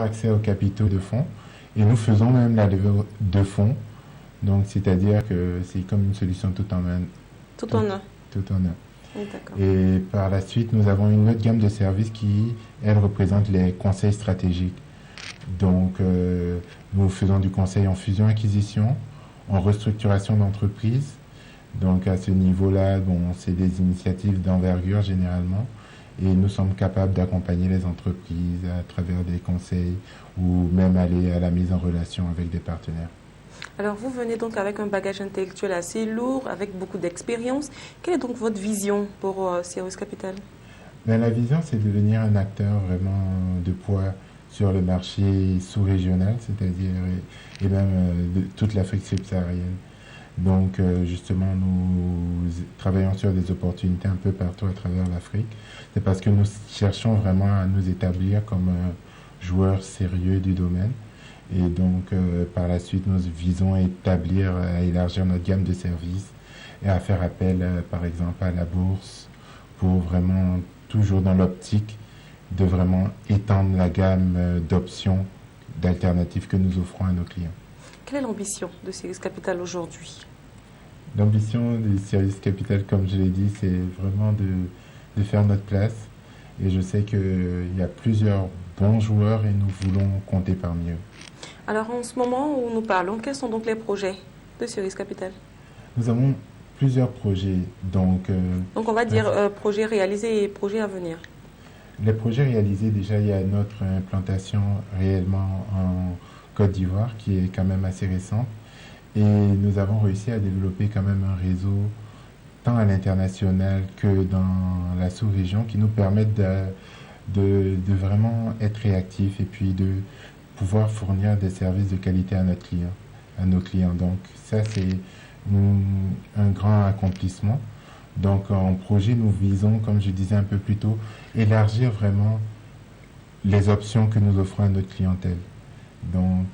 accès aux capitaux de fonds et nous faisons même la levée de fonds. Donc, c'est-à-dire que c'est comme une solution tout en un. Tout en un. Tout en un. Oui, d'accord. Et par la suite, nous avons une autre gamme de services qui, elle, représente les conseils stratégiques. Donc, nous faisons du conseil en fusion-acquisition, en restructuration d'entreprise. Donc, à ce niveau-là, bon, c'est des initiatives d'envergure généralement. Et nous sommes capables d'accompagner les entreprises à travers des conseils ou même aller à la mise en relation avec des partenaires. Alors, vous venez donc avec un bagage intellectuel assez lourd, avec beaucoup d'expérience. Quelle est donc votre vision pour Sirius Capital? Ben, la vision, c'est de devenir un acteur vraiment de poids sur le marché sous-régional, c'est-à-dire et même de toute l'Afrique subsaharienne. Donc, justement, nous travaillons sur des opportunités un peu partout à travers l'Afrique. C'est parce que nous cherchons vraiment à nous établir comme un joueur sérieux du domaine. Et donc, par la suite, nous visons à élargir notre gamme de services et à faire appel, par exemple, à la bourse pour vraiment, toujours dans l'optique de vraiment étendre la gamme d'options, d'alternatives que nous offrons à nos clients. Quelle est l'ambition de Sirius Capital aujourd'hui? L'ambition de Sirius Capital, comme je l'ai dit, c'est vraiment de faire notre place. Et je sais qu'il y a plusieurs bons joueurs et nous voulons compter parmi eux. Alors, en ce moment où nous parlons, quels sont donc les projets de Sirius Capital? Nous avons plusieurs projets. Donc on va dire projets réalisés et projets à venir. Les projets réalisés, déjà, il y a notre implantation réellement en Côte d'Ivoire qui est quand même assez récente. Et nous avons réussi à développer quand même un réseau tant à l'international que dans la sous-région qui nous permettent de vraiment être réactifs et puis de pouvoir fournir des services de qualité à nos clients. Donc ça, c'est un grand accomplissement. Donc en projet, nous visons, comme je disais un peu plus tôt, élargir vraiment les options que nous offrons à notre clientèle. Donc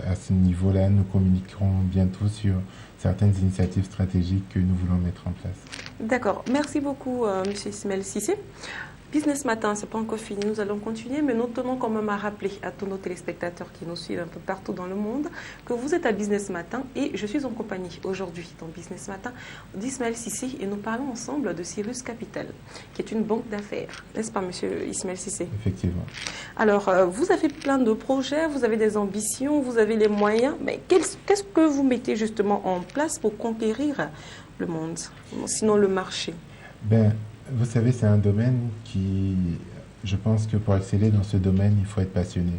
à ce niveau-là, nous communiquerons bientôt sur certaines initiatives stratégiques que nous voulons mettre en place. D'accord. Merci beaucoup, M. Ismaël Cissé. Business Matin, ce n'est pas encore fini, nous allons continuer, mais nous tenons quand même à rappeler à tous nos téléspectateurs qui nous suivent un peu partout dans le monde que vous êtes à Business Matin et je suis en compagnie aujourd'hui dans Business Matin d'Ismaël Cissé et nous parlons ensemble de Sirius Capital, qui est une banque d'affaires, n'est-ce pas, monsieur Ismaël Cissé? Effectivement. Alors, vous avez plein de projets, vous avez des ambitions, vous avez les moyens, mais qu'est-ce que vous mettez justement en place pour conquérir le monde, sinon le marché? Vous savez, c'est un domaine qui, je pense que pour exceller dans ce domaine, il faut être passionné.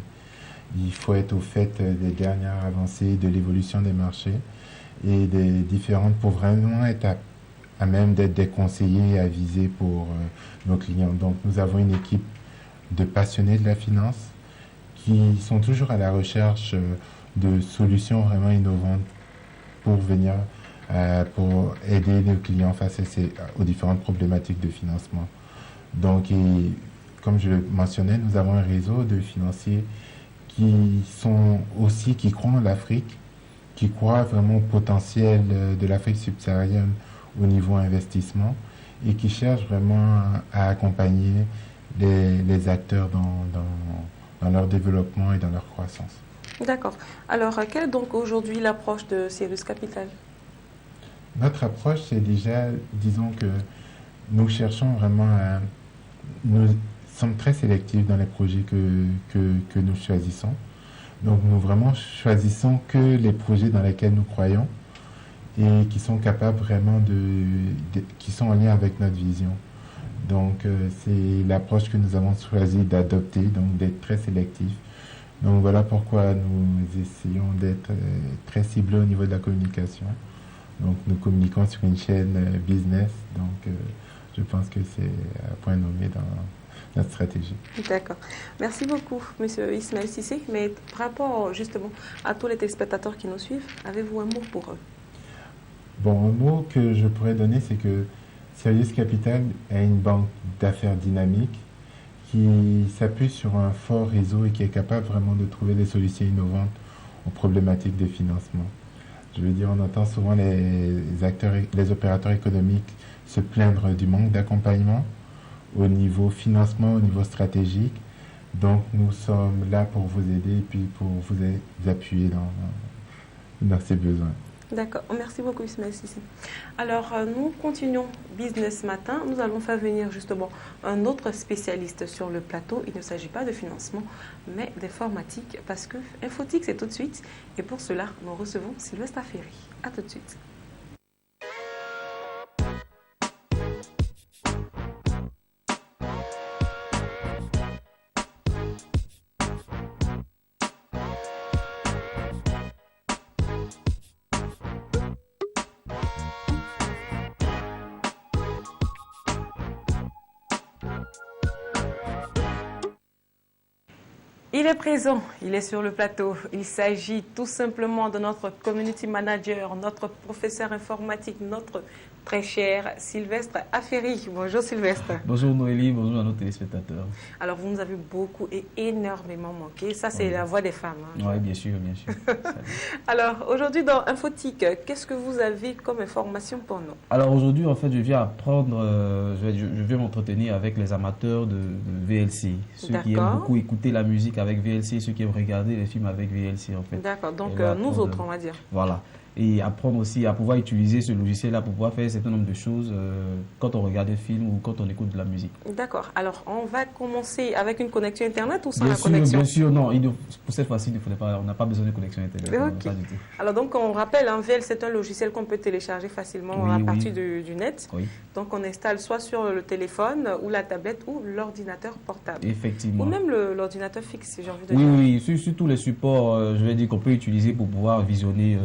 Il faut être au fait des dernières avancées, de l'évolution des marchés et des différentes, pour vraiment être à même d'être des conseillers avisés pour nos clients. Donc, nous avons une équipe de passionnés de la finance qui sont toujours à la recherche de solutions vraiment innovantes pour venir pour aider nos clients face aux différentes problématiques de financement. Donc, comme je le mentionnais, nous avons un réseau de financiers qui croient en l'Afrique, qui croient vraiment au potentiel de l'Afrique subsaharienne au niveau investissement et qui cherchent vraiment à accompagner les acteurs dans leur développement et dans leur croissance. D'accord. Alors, quelle est donc aujourd'hui l'approche de Sirius Capital? Notre approche, c'est déjà, disons que nous cherchons vraiment nous sommes très sélectifs dans les projets que nous choisissons. Donc, nous vraiment choisissons que les projets dans lesquels nous croyons et qui sont capables vraiment qui sont en lien avec notre vision. Donc, c'est l'approche que nous avons choisi d'adopter, donc d'être très sélectifs. Donc, voilà pourquoi nous essayons d'être très ciblés au niveau de la communication. Donc, nous communiquons sur une chaîne business. Donc, je pense que c'est un point nommé dans notre stratégie. D'accord. Merci beaucoup, monsieur Ismaël Cissé. Mais par rapport justement à tous les téléspectateurs qui nous suivent, avez-vous un mot pour eux? Bon, un mot que je pourrais donner, c'est que Sirius Capital est une banque d'affaires dynamique qui s'appuie sur un fort réseau et qui est capable vraiment de trouver des solutions innovantes aux problématiques de financement. Je veux dire, on entend souvent les opérateurs économiques se plaindre du manque d'accompagnement au niveau financement, au niveau stratégique. Donc nous sommes là pour vous aider et puis pour vous appuyer dans ces besoins. D'accord, merci beaucoup Ismaël Sissi. Alors nous continuons Business Matin, nous allons faire venir justement un autre spécialiste sur le plateau. Il ne s'agit pas de financement mais d'informatique parce que Infotique c'est tout de suite et pour cela nous recevons Sylvestre Aferi. A tout de suite. Il est présent, il est sur le plateau. Il s'agit tout simplement de notre community manager, notre professeur informatique, notre très cher Sylvestre Aferi. Bonjour Sylvestre. Bonjour Noélie, bonjour à nos téléspectateurs. Alors vous nous avez beaucoup et énormément manqué. Ça c'est la voix des femmes. Hein, oui, bien sûr, bien sûr. Alors aujourd'hui dans Infotique, qu'est-ce que vous avez comme information pour nous? Alors aujourd'hui en fait je viens apprendre, je viens m'entretenir avec les amateurs de VLC. Ceux qui aiment beaucoup écouter la musique avec VLC, ceux qui aiment regarder les films avec VLC en fait. D'accord, donc nous autres on va dire. Voilà. Et apprendre aussi à pouvoir utiliser ce logiciel-là pour pouvoir faire un certain nombre de choses quand on regarde un film ou quand on écoute de la musique. D'accord. Alors, on va commencer avec une connexion Internet ou sans la connexion? Bien sûr, non. Pour cette fois-ci, on n'a pas besoin de connexion Internet. Okay. Pas du tout. Alors, donc, on rappelle, un VL, c'est un logiciel qu'on peut télécharger facilement à partir du net. Oui. Donc, on installe soit sur le téléphone ou la tablette ou l'ordinateur portable. Effectivement. Ou même l'ordinateur fixe, si j'ai envie de dire. Oui, sur tous les supports, je vais dire qu'on peut utiliser pour pouvoir visionner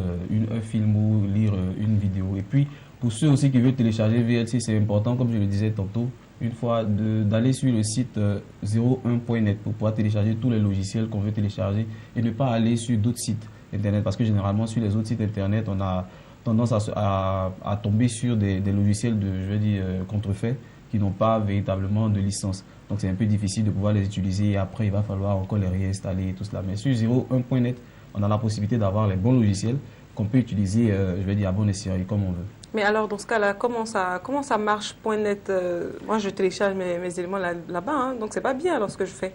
un film ou lire une vidéo. Et puis, pour ceux aussi qui veulent télécharger VLC, c'est important, comme je le disais tantôt, une fois d'aller sur le site 01.net pour pouvoir télécharger tous les logiciels qu'on veut télécharger et ne pas aller sur d'autres sites Internet. Parce que généralement, sur les autres sites Internet, on a tendance à tomber sur des logiciels contrefaits qui n'ont pas véritablement de licence. Donc, c'est un peu difficile de pouvoir les utiliser et après, il va falloir encore les réinstaller et tout cela. Mais sur 01.net, on a la possibilité d'avoir les bons logiciels qu'on peut utiliser, à bon escient et comme on veut. Mais alors, dans ce cas-là, comment ça marche .net? Moi, je télécharge mes éléments là-bas, hein, donc c'est pas bien alors ce que je fais.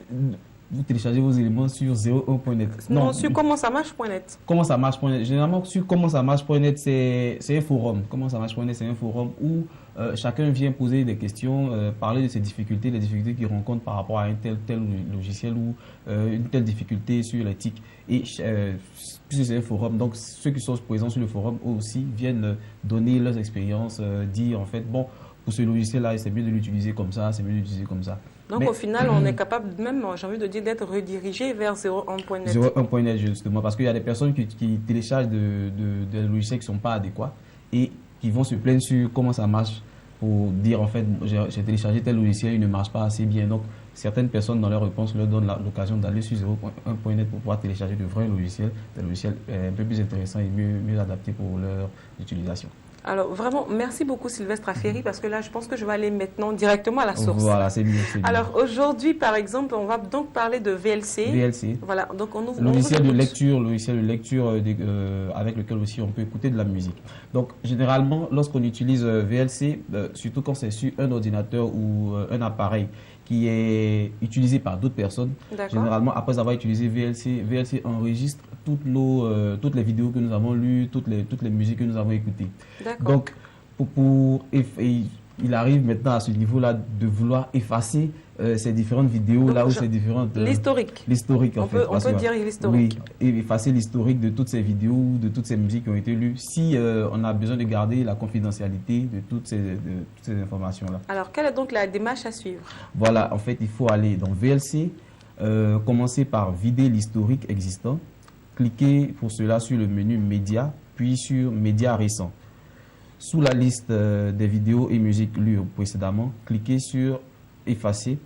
Vous téléchargez vos éléments sur 01.net. Non, sur comment ça marche.net. Comment ça marche.net. Généralement, sur comment ça marche.net, c'est un forum. Comment ça marche.net, c'est un forum où chacun vient poser des questions, parler de ses difficultés, les difficultés qu'il rencontre par rapport à un tel logiciel ou une telle difficulté sur l'éthique. Et puisque c'est un forum, donc ceux qui sont présents sur le forum eux aussi viennent donner leurs expériences, dire en fait, bon, pour ce logiciel-là, c'est mieux de l'utiliser comme ça, c'est mieux de l'utiliser comme ça. Donc au final, on est capable même, j'ai envie de dire, d'être redirigé vers 01.net. 01.net justement, parce qu'il y a des personnes qui téléchargent des logiciels qui ne sont pas adéquats et qui vont se plaindre sur comment ça marche pour dire en fait, j'ai téléchargé tel logiciel, il ne marche pas assez bien. Donc certaines personnes dans leurs réponses leur donnent l'occasion d'aller sur 01.net pour pouvoir télécharger de vrais logiciels, des logiciels un peu plus intéressants et mieux adaptés pour leur utilisation. Alors vraiment, merci beaucoup Sylvestre Aferi parce que là, je pense que je vais aller maintenant directement à la source. Voilà, c'est bien. Alors aujourd'hui, par exemple, on va donc parler de VLC. VLC. Voilà, donc on ouvre. Logiciel de lecture avec lequel aussi on peut écouter de la musique. Donc généralement, lorsqu'on utilise VLC, surtout quand c'est sur un ordinateur ou un appareil qui est utilisé par d'autres personnes, généralement après avoir utilisé VLC enregistre toutes les vidéos que nous avons lues, toutes les musiques que nous avons écoutées. Donc, il arrive maintenant à ce niveau-là de vouloir effacer ces différentes vidéos, là où ces différentes... L'historique. L'historique, en fait. On peut dire l'historique. Oui, et effacer l'historique de toutes ces vidéos, de toutes ces musiques qui ont été lues, si on a besoin de garder la confidentialité de toutes ces informations-là. Alors, quelle est donc la démarche à suivre? Voilà, en fait, il faut aller dans VLC, commencer par vider l'historique existant, cliquer pour cela sur le menu Médias, puis sur Médias récents. Sous la liste des vidéos et musiques lues précédemment, cliquez sur Effacer.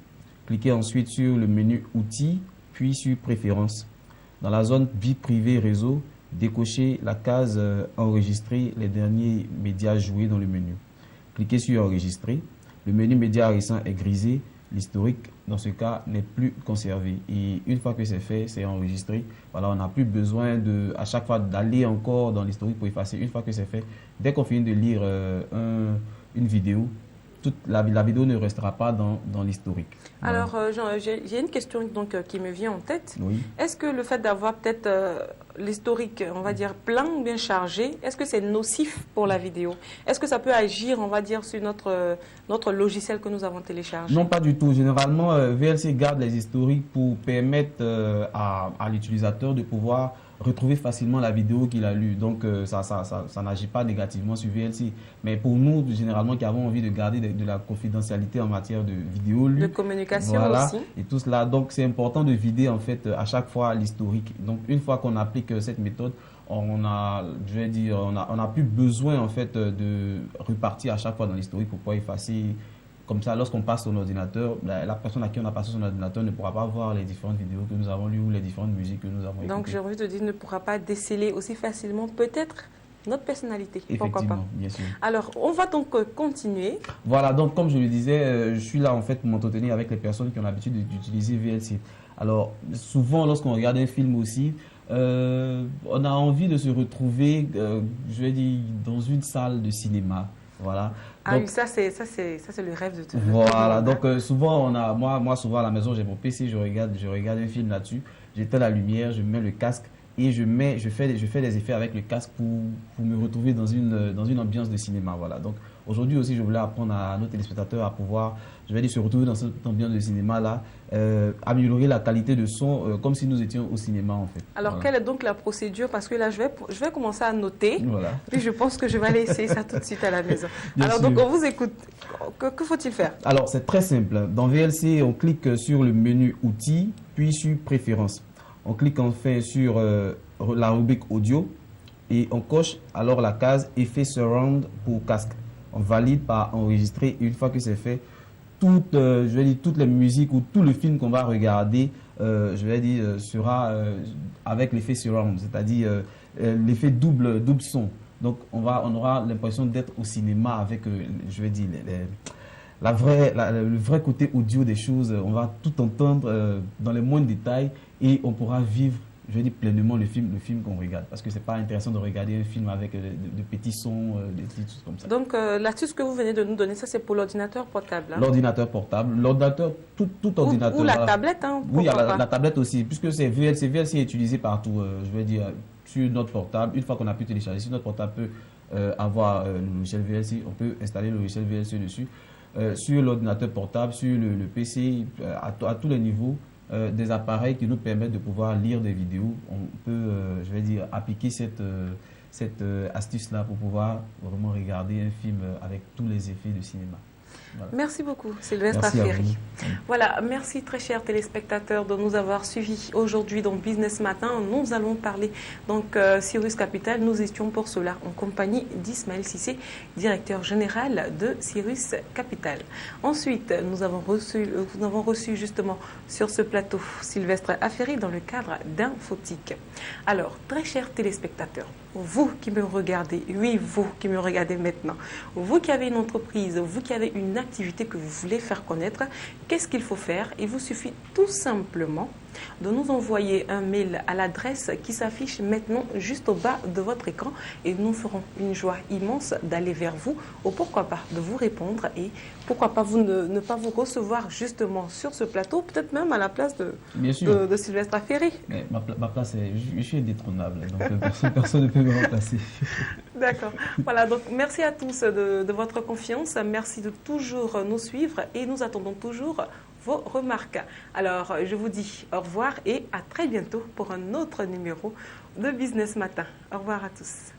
Cliquez ensuite sur le menu Outils, puis sur Préférences. Dans la zone Vie privée réseau, décochez la case Enregistrer les derniers médias joués dans le menu. Cliquez sur Enregistrer. Le menu Médias récents est grisé. L'historique, dans ce cas, n'est plus conservé. Et une fois que c'est fait, c'est enregistré. Voilà, on n'a plus besoin à chaque fois d'aller encore dans l'historique pour effacer. Une fois que c'est fait, dès qu'on finit de lire une vidéo, la vidéo ne restera pas dans l'historique. Voilà. Alors, j'ai une question donc, qui me vient en tête. Oui. Est-ce que le fait d'avoir peut-être l'historique, on va dire, plein ou bien chargé, est-ce que c'est nocif pour la vidéo? Est-ce que ça peut agir, on va dire, sur notre logiciel que nous avons téléchargé? Non, pas du tout. Généralement, VLC garde les historiques pour permettre à l'utilisateur de pouvoir retrouver facilement la vidéo qu'il a lue. Donc, ça n'agit pas négativement sur VLC. Mais pour nous, généralement, qui avons envie de garder de la confidentialité en matière de vidéo lue, De communication voilà, aussi. et tout cela. Donc, c'est important de vider, en fait, à chaque fois l'historique. Donc, une fois qu'on applique cette méthode, on a plus besoin, en fait, de repartir à chaque fois dans l'historique pour pouvoir effacer. Comme ça, lorsqu'on passe son ordinateur, la personne à qui on a passé son ordinateur ne pourra pas voir les différentes vidéos que nous avons lues ou les différentes musiques que nous avons écoutées. Donc, j'ai envie de dire, ne pourra pas déceler aussi facilement, peut-être, notre personnalité. Pourquoi pas? Effectivement, bien sûr. Alors, on va donc continuer. Voilà, donc comme je le disais, je suis là en fait pour m'entretenir avec les personnes qui ont l'habitude d'utiliser VLC. Alors, souvent, lorsqu'on regarde un film aussi, on a envie de se retrouver, je vais dire, dans une salle de cinéma. Voilà. Ah Donc, oui, ça c'est le rêve de tout le voilà, monde, donc hein. souvent, moi, souvent à la maison, j'ai mon PC, je regarde un film là-dessus, j'éteins la lumière, je mets le casque et je fais des effets avec le casque pour me retrouver dans une ambiance de cinéma. Voilà. Donc aujourd'hui aussi, je voulais apprendre à nos téléspectateurs à pouvoir, je vais dire, se retrouver dans cette ambiance de cinéma-là, améliorer la qualité de son comme si nous étions au cinéma en fait. Alors, Voilà. quelle est donc la procédure? Parce que là, je vais commencer à noter. Voilà. Puis je pense que je vais aller essayer ça tout de suite à la maison. Bien Alors, sûr. donc, on vous écoute. Que faut-il faire? Alors, c'est très simple. Dans VLC, on clique sur le menu Outils, puis sur Préférences. On clique en fait sur la rubrique Audio et on coche alors la case Effet Surround pour casque. On valide par enregistrer. Une fois que c'est fait, toutes les musiques ou tout le film qu'on va regarder, sera avec l'effet Surround, c'est-à-dire l'effet double son. Donc, on aura l'impression d'être au cinéma avec, le vrai côté audio des choses. On va tout entendre dans les moindres détails et on pourra vivre, pleinement le film qu'on regarde. Parce que c'est pas intéressant de regarder un film avec de petits sons, des petites choses comme ça. Donc, l'astuce que vous venez de nous donner, ça c'est pour l'ordinateur portable, hein? L'ordinateur portable, l'ordinateur, tout ordinateur. Ou la voilà. tablette, hein? Oui, Pourquoi pas? la tablette aussi, puisque c'est VLC est utilisé partout, sur notre portable. Une fois qu'on a pu télécharger, si notre portable peut avoir le logiciel VLC, on peut installer le logiciel VLC dessus. Sur l'ordinateur portable, sur le PC, à tous les niveaux, des appareils qui nous permettent de pouvoir lire des vidéos. On peut, appliquer cette astuce-là pour pouvoir vraiment regarder un film avec tous les effets de cinéma. Voilà. Merci beaucoup, Sylvestre Merci à Affery. vous. Voilà, merci très chers téléspectateurs de nous avoir suivis aujourd'hui dans Business Matin. Nous allons parler donc Cyrus Capital. Nous étions pour cela en compagnie d'Ismaël Cissé, directeur général de Cyrus Capital. Ensuite, nous avons reçu justement sur ce plateau Sylvestre Affery dans le cadre d'Infotique. Alors, très chers téléspectateurs, vous qui me regardez, oui, vous qui me regardez maintenant, vous qui avez une entreprise, vous qui avez une activité que vous voulez faire connaître, qu'est-ce qu'il faut faire? Il vous suffit tout simplement de nous envoyer un mail à l'adresse qui s'affiche maintenant juste au bas de votre écran et nous ferons une joie immense d'aller vers vous ou pourquoi pas de vous répondre et pourquoi pas vous ne pas vous recevoir justement sur ce plateau, peut-être même à la place de Sylvestre Affery. Mais ma place, je suis indétrônable, donc personne ne peut me remplacer. D'accord. Voilà, donc merci à tous de votre confiance. Merci de toujours nous suivre et nous attendons toujours vos remarques. Alors, je vous dis au revoir et à très bientôt pour un autre numéro de Business Matin. Au revoir à tous.